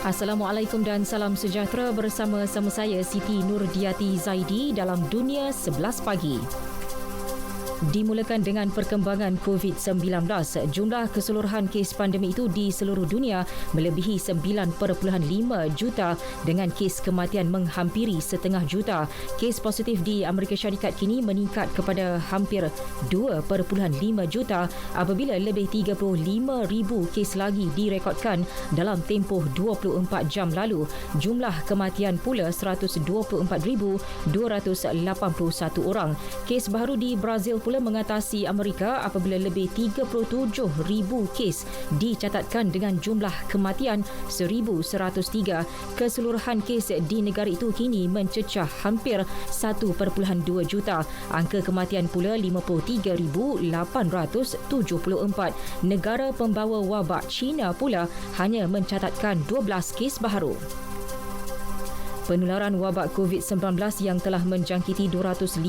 Assalamualaikum dan salam sejahtera bersama-sama saya Siti Nurdiati Zaidi dalam Dunia 11 Pagi. Dimulakan dengan perkembangan COVID-19, jumlah keseluruhan kes pandemik itu di seluruh dunia melebihi 9.5 juta dengan kes kematian menghampiri 0.5 juta. Kes positif di Amerika Syarikat kini meningkat kepada hampir 2.5 juta apabila lebih 35,000 kes lagi direkodkan dalam tempoh 24 jam lalu. Jumlah kematian pula 124,281 orang. Kes baru di Brazil pula mengatasi Amerika apabila lebih 37,000 kes dicatatkan dengan jumlah kematian 1,103. Keseluruhan kes di negara itu kini mencecah hampir 1.2 juta. Angka kematian pula 53,874. Negara pembawa wabak China pula hanya mencatatkan 12 kes baru. Penularan wabak COVID-19 yang telah menjangkiti 256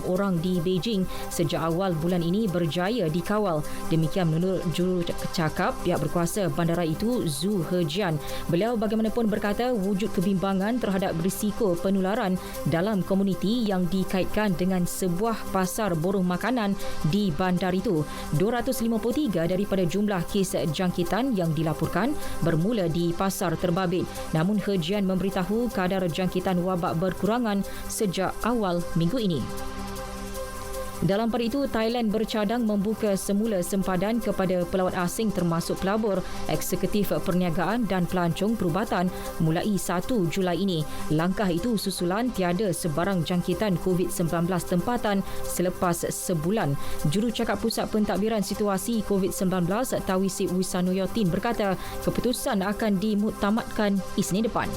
orang di Beijing sejak awal bulan ini berjaya dikawal. Demikian menurut juru cakap pihak berkuasa bandara itu, Zhu Hejian. Beliau bagaimanapun berkata wujud kebimbangan terhadap risiko penularan dalam komuniti yang dikaitkan dengan sebuah pasar borong makanan di bandar itu. 253 daripada jumlah kes jangkitan yang dilaporkan bermula di pasar terbabit. Namun Hejian memberitahu kadar jangkitan wabak berkurangan sejak awal minggu ini. Dalam pada itu, Thailand bercadang membuka semula sempadan kepada pelawat asing termasuk pelabur, eksekutif perniagaan dan pelancong perubatan mulai 1 Julai ini. Langkah itu susulan tiada sebarang jangkitan COVID-19 tempatan selepas sebulan. Jurucakap Pusat Pentadbiran Situasi COVID-19 Tawisip Wisanoyotin berkata keputusan akan dimuktamadkan Isnin depan.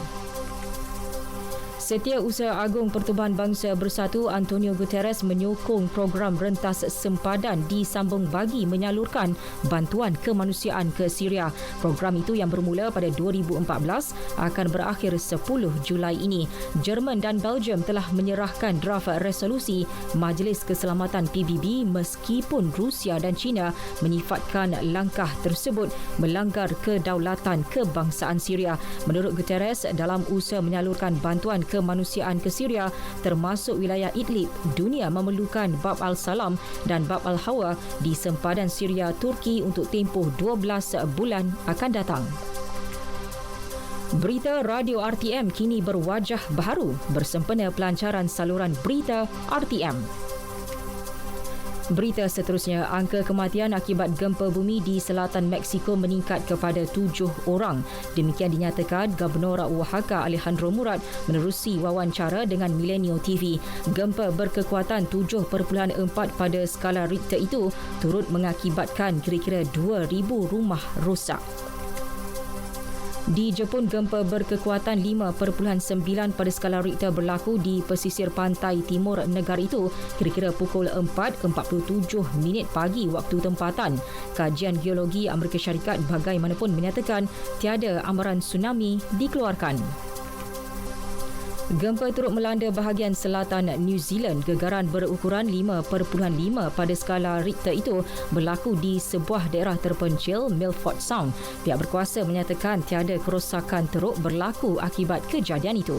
Setiausaha Agung Pertubuhan Bangsa Bersatu Antonio Guterres menyokong program rentas sempadan disambung bagi menyalurkan bantuan kemanusiaan ke Syria. Program itu yang bermula pada 2014 akan berakhir 10 Julai ini. Jerman dan Belgium telah menyerahkan draft resolusi Majlis Keselamatan PBB meskipun Rusia dan China menyifatkan langkah tersebut melanggar kedaulatan kebangsaan Syria. Menurut Guterres, dalam usaha menyalurkan bantuan kemanusiaan ke Syria termasuk wilayah Idlib, dunia memerlukan Bab al-Salam dan Bab al-Hawa di sempadan Syria Turki untuk tempoh 12 bulan akan datang. Berita Radio RTM kini berwajah baharu bersempena pelancaran saluran berita RTM. Berita seterusnya, angka kematian akibat gempa bumi di selatan Mexico meningkat kepada 7 orang. Demikian dinyatakan Gubernur Oaxaca Alejandro Murat menerusi wawancara dengan Milenio TV. Gempa berkekuatan 7.4 pada skala Richter itu turut mengakibatkan kira-kira 2,000 rumah rosak. Di Jepun, gempa berkekuatan 5.9 pada skala Richter berlaku di pesisir pantai timur negara itu kira-kira pukul 4.47 pagi waktu tempatan. Kajian Geologi Amerika Syarikat bagaimanapun menyatakan tiada amaran tsunami dikeluarkan. Gempa turut melanda bahagian selatan New Zealand. Gegaran berukuran 5.5 pada skala Richter itu berlaku di sebuah daerah terpencil Milford Sound. Pihak berkuasa menyatakan tiada kerosakan teruk berlaku akibat kejadian itu.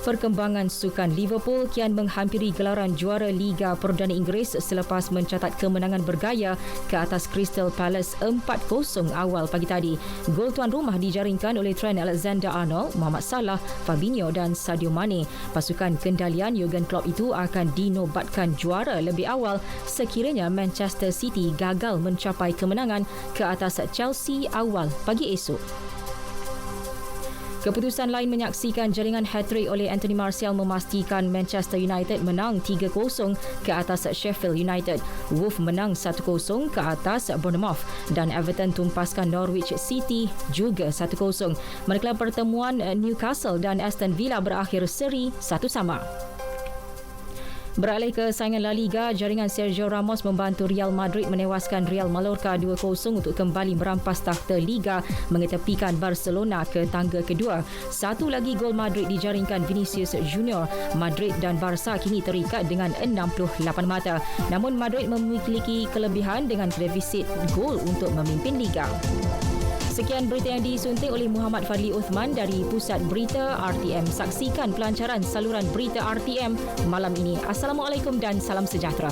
Perkembangan sukan, Liverpool kian menghampiri gelaran juara Liga Perdana Inggeris selepas mencatat kemenangan bergaya ke atas Crystal Palace 4-0 awal pagi tadi. Gol tuan rumah dijaringkan oleh Trent Alexander-Arnold, Mohamed Salah, Fabinho dan Sadio Mane. Pasukan kendalian Jurgen Klopp itu akan dinobatkan juara lebih awal sekiranya Manchester City gagal mencapai kemenangan ke atas Chelsea awal pagi esok. Keputusan lain menyaksikan jaringan hat-trick oleh Anthony Martial memastikan Manchester United menang 3-0 ke atas Sheffield United. Wolves menang 1-0 ke atas Bournemouth dan Everton tumpaskan Norwich City juga 1-0. Manakala pertemuan Newcastle dan Aston Villa berakhir seri 1-1. Beralih ke saingan La Liga, jaringan Sergio Ramos membantu Real Madrid menewaskan Real Mallorca 2-0 untuk kembali merampas takhta Liga mengetepikan Barcelona ke tangga kedua. Satu lagi gol Madrid dijaringkan Vinicius Junior. Madrid dan Barca kini terikat dengan 68 mata. Namun Madrid memiliki kelebihan dengan defisit gol untuk memimpin Liga. Sekian berita yang disunting oleh Muhammad Fadli Uthman dari Pusat Berita RTM. Saksikan pelancaran saluran berita RTM malam ini. Assalamualaikum dan salam sejahtera.